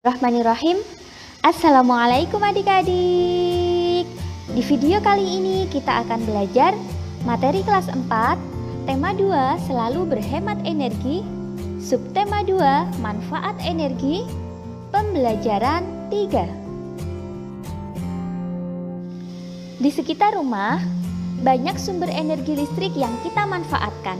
Bismillahirrahmanirrahim. Assalamualaikum adik-adik. Di video kali ini kita akan belajar materi kelas 4, tema 2 selalu berhemat energi, subtema 2 manfaat energi, pembelajaran 3. Di sekitar rumah banyak sumber energi listrik yang kita manfaatkan.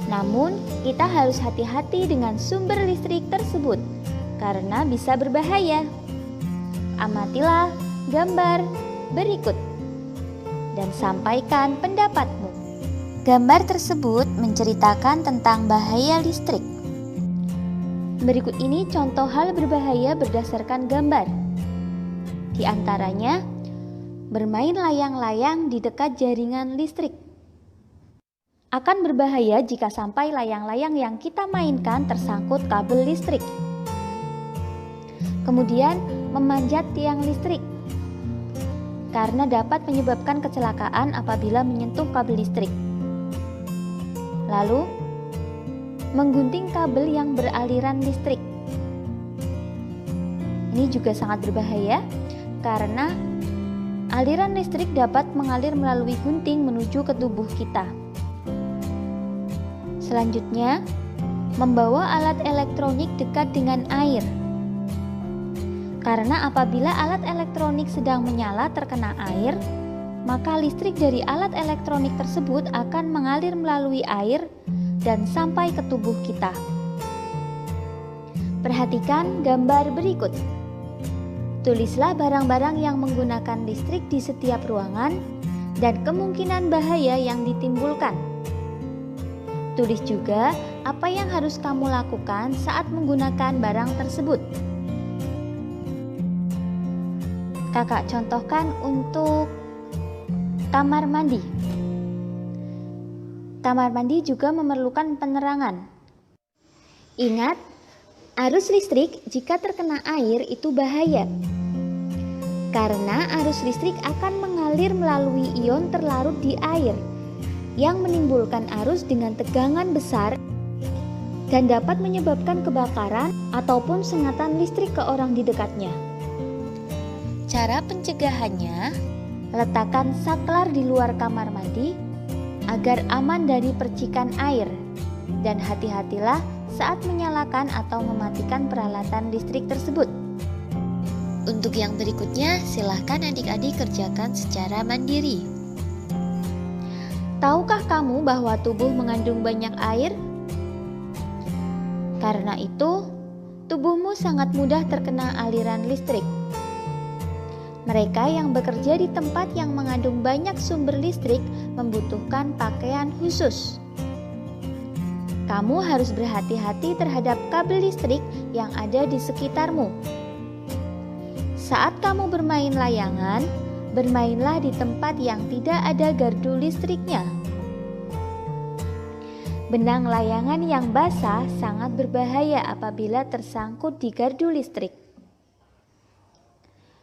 Namun, kita harus hati-hati dengan sumber listrik tersebut karena bisa berbahaya. Amatilah gambar berikut dan sampaikan pendapatmu. Gambar tersebut menceritakan tentang bahaya listrik. Berikut ini contoh hal berbahaya berdasarkan gambar. Di antaranya, bermain layang-layang di dekat jaringan listrik. Akan berbahaya jika sampai layang-layang yang kita mainkan tersangkut kabel listrik. Kemudian, memanjat tiang listrik karena dapat menyebabkan kecelakaan apabila menyentuh kabel listrik. Lalu, menggunting kabel yang beraliran listrik. Ini juga sangat berbahaya karena aliran listrik dapat mengalir melalui gunting menuju ke tubuh kita. Selanjutnya, membawa alat elektronik dekat dengan air. Karena apabila alat elektronik sedang menyala terkena air, maka listrik dari alat elektronik tersebut akan mengalir melalui air dan sampai ke tubuh kita. Perhatikan gambar berikut. Tulislah barang-barang yang menggunakan listrik di setiap ruangan dan kemungkinan bahaya yang ditimbulkan. Tulis juga apa yang harus kamu lakukan saat menggunakan barang tersebut. Kakak contohkan untuk kamar mandi. Kamar mandi juga memerlukan penerangan. Ingat, arus listrik jika terkena air itu bahaya. Karena arus listrik akan mengalir melalui ion terlarut di air yang menimbulkan arus dengan tegangan besar dan dapat menyebabkan kebakaran ataupun sengatan listrik ke orang di dekatnya. Cara pencegahannya, letakkan saklar di luar kamar mandi agar aman dari percikan air dan hati-hatilah saat menyalakan atau mematikan peralatan listrik tersebut. Untuk yang berikutnya, silahkan adik-adik kerjakan secara mandiri. Tahukah kamu bahwa tubuh mengandung banyak air? Karena itu, tubuhmu sangat mudah terkena aliran listrik. Mereka yang bekerja di tempat yang mengandung banyak sumber listrik membutuhkan pakaian khusus. Kamu harus berhati-hati terhadap kabel listrik yang ada di sekitarmu. Saat kamu bermain layangan, bermainlah di tempat yang tidak ada gardu listriknya. Benang layangan yang basah sangat berbahaya apabila tersangkut di gardu listrik.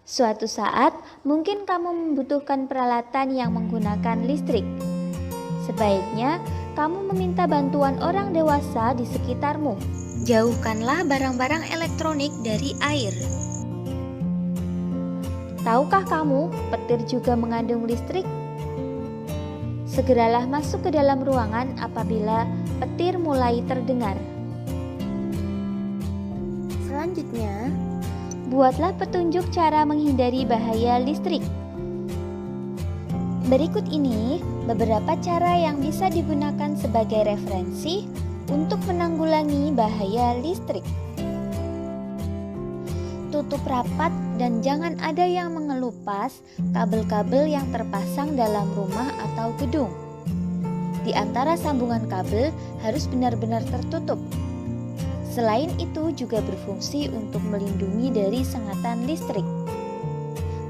Suatu saat, mungkin kamu membutuhkan peralatan yang menggunakan listrik. Sebaiknya, kamu meminta bantuan orang dewasa di sekitarmu. Jauhkanlah barang-barang elektronik dari air. Tahukah kamu, petir juga mengandung listrik? Segeralah masuk ke dalam ruangan apabila petir mulai terdengar. Selanjutnya, buatlah petunjuk cara menghindari bahaya listrik. Berikut ini beberapa cara yang bisa digunakan sebagai referensi untuk menanggulangi bahaya listrik. Tutup rapat dan jangan ada yang mengelupas kabel-kabel yang terpasang dalam rumah atau gedung. Di antara sambungan kabel harus benar-benar tertutup. Selain itu juga berfungsi untuk melindungi dari sengatan listrik.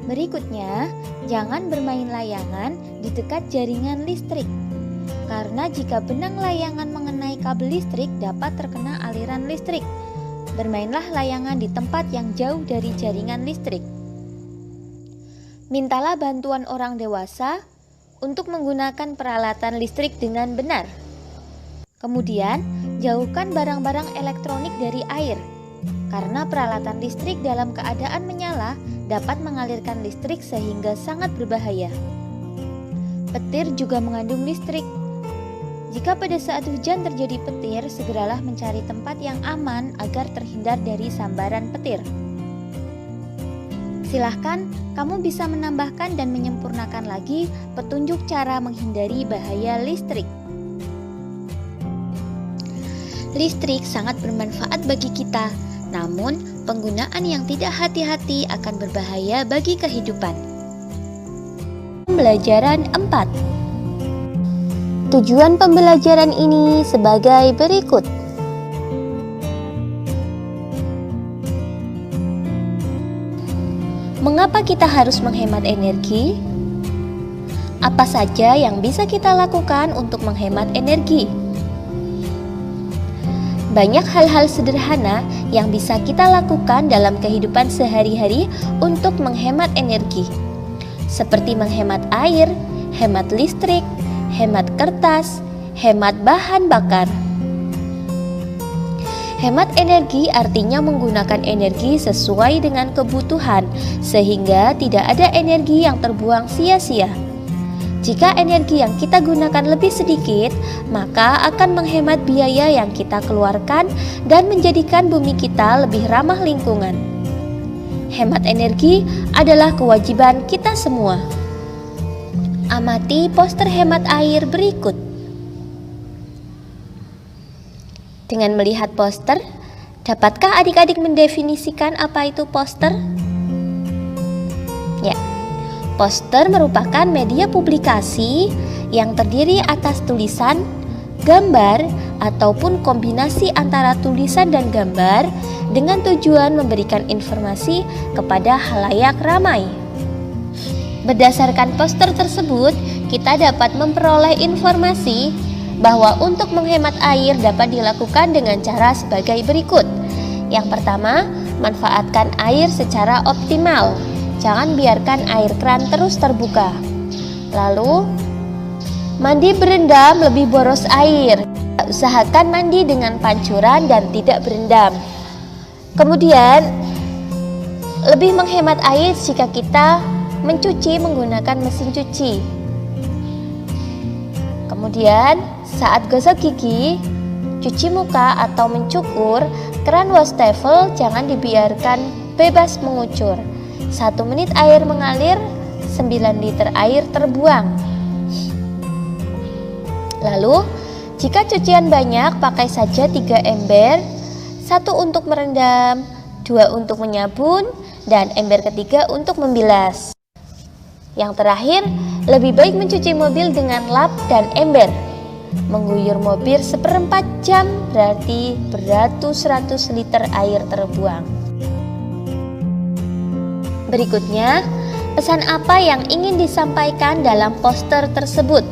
Berikutnya, jangan bermain layangan di dekat jaringan listrik. Karena jika benang layangan mengenai kabel listrik dapat terkena aliran listrik. Bermainlah layangan di tempat yang jauh dari jaringan listrik. Mintalah bantuan orang dewasa untuk menggunakan peralatan listrik dengan benar. Kemudian, jauhkan barang-barang elektronik dari air karena peralatan listrik dalam keadaan menyala dapat mengalirkan listrik sehingga sangat berbahaya. Petir juga mengandung listrik. Jika pada saat hujan terjadi petir, segeralah mencari tempat yang aman agar terhindar dari sambaran petir. Silahkan, kamu bisa menambahkan dan menyempurnakan lagi petunjuk cara menghindari bahaya listrik. Listrik sangat bermanfaat bagi kita, namun penggunaan yang tidak hati-hati akan berbahaya bagi kehidupan. Pembelajaran 4. Tujuan pembelajaran ini sebagai berikut. Mengapa kita harus menghemat energi? Apa saja yang bisa kita lakukan untuk menghemat energi? Banyak hal-hal sederhana yang bisa kita lakukan dalam kehidupan sehari-hari untuk menghemat energi, seperti menghemat air, hemat listrik, hemat kertas, hemat bahan bakar. Hemat energi artinya menggunakan energi sesuai dengan kebutuhan, sehingga tidak ada energi yang terbuang sia-sia. Jika energi yang kita gunakan lebih sedikit, maka akan menghemat biaya yang kita keluarkan dan menjadikan bumi kita lebih ramah lingkungan. Hemat energi adalah kewajiban kita semua. Amati poster hemat air berikut. Dengan melihat poster, dapatkah adik-adik mendefinisikan apa itu poster? Ya. Poster merupakan media publikasi yang terdiri atas tulisan, gambar, ataupun kombinasi antara tulisan dan gambar dengan tujuan memberikan informasi kepada khalayak ramai. Berdasarkan poster tersebut, kita dapat memperoleh informasi bahwa untuk menghemat air dapat dilakukan dengan cara sebagai berikut. Yang pertama, manfaatkan air secara optimal. Jangan biarkan air keran terus terbuka. Lalu, mandi berendam lebih boros air. Usahakan mandi dengan pancuran dan tidak berendam. Kemudian, lebih menghemat air jika kita mencuci menggunakan mesin cuci. Kemudian, saat gosok gigi, cuci muka atau mencukur, keran wastafel jangan dibiarkan bebas mengucur. 1 menit air mengalir, 9 liter air terbuang. Lalu, jika cucian banyak, pakai saja 3 ember, 1 untuk merendam, 2 untuk menyabun, dan ember ketiga untuk membilas. Yang terakhir, lebih baik mencuci mobil dengan lap dan ember. Mengguyur mobil 1/4 jam, berarti beratus-ratus liter air terbuang. Berikutnya, pesan apa yang ingin disampaikan dalam poster tersebut?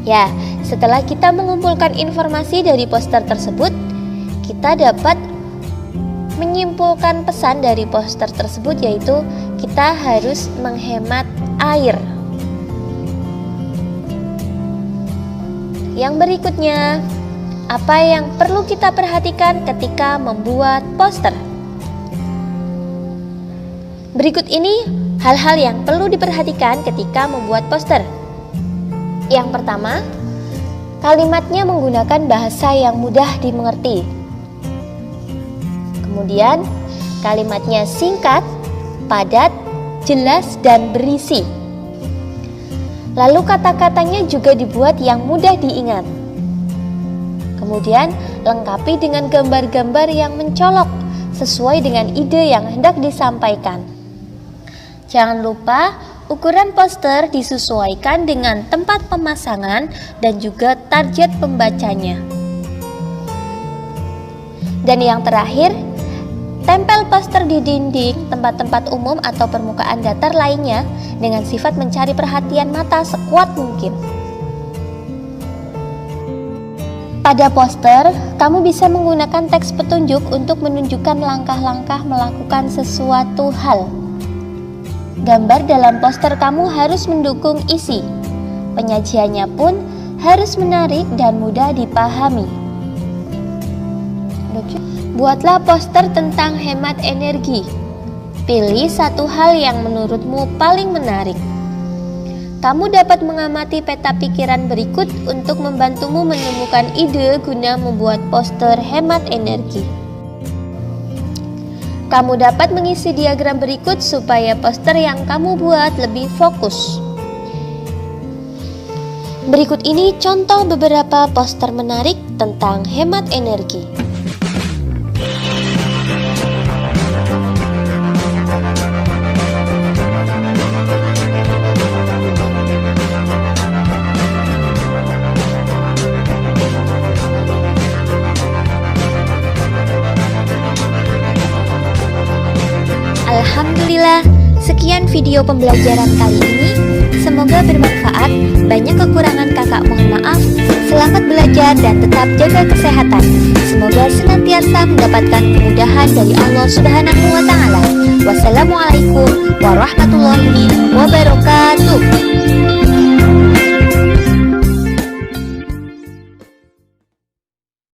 Ya, setelah kita mengumpulkan informasi dari poster tersebut, kita dapat menyimpulkan pesan dari poster tersebut, yaitu kita harus menghemat air. Yang berikutnya, apa yang perlu kita perhatikan ketika membuat poster? Berikut ini hal-hal yang perlu diperhatikan ketika membuat poster. Yang pertama, kalimatnya menggunakan bahasa yang mudah dimengerti. Kemudian, kalimatnya singkat, padat, jelas, dan berisi. Lalu kata-katanya juga dibuat yang mudah diingat. Kemudian, lengkapi dengan gambar-gambar yang mencolok sesuai dengan ide yang hendak disampaikan. Jangan lupa ukuran poster disesuaikan dengan tempat pemasangan dan juga target pembacanya. Dan yang terakhir, tempel poster di dinding, tempat-tempat umum atau permukaan datar lainnya dengan sifat mencari perhatian mata sekuat mungkin. Pada poster, kamu bisa menggunakan teks petunjuk untuk menunjukkan langkah-langkah melakukan sesuatu hal. Gambar dalam poster kamu harus mendukung isi. Penyajiannya pun harus menarik dan mudah dipahami. Buatlah poster tentang hemat energi. Pilih satu hal yang menurutmu paling menarik. Kamu dapat mengamati peta pikiran berikut untuk membantumu menemukan ide guna membuat poster hemat energi. Kamu dapat mengisi diagram berikut supaya poster yang kamu buat lebih fokus. Berikut ini contoh beberapa poster menarik tentang hemat energi. Alhamdulillah, sekian video pembelajaran kali ini. Semoga bermanfaat. Banyak kekurangan kakak mohon maaf. Selamat belajar dan tetap jaga kesehatan. Semoga senantiasa mendapatkan kemudahan dari Allah Subhanahu wa Ta'ala. Wassalamualaikum warahmatullahi wabarakatuh.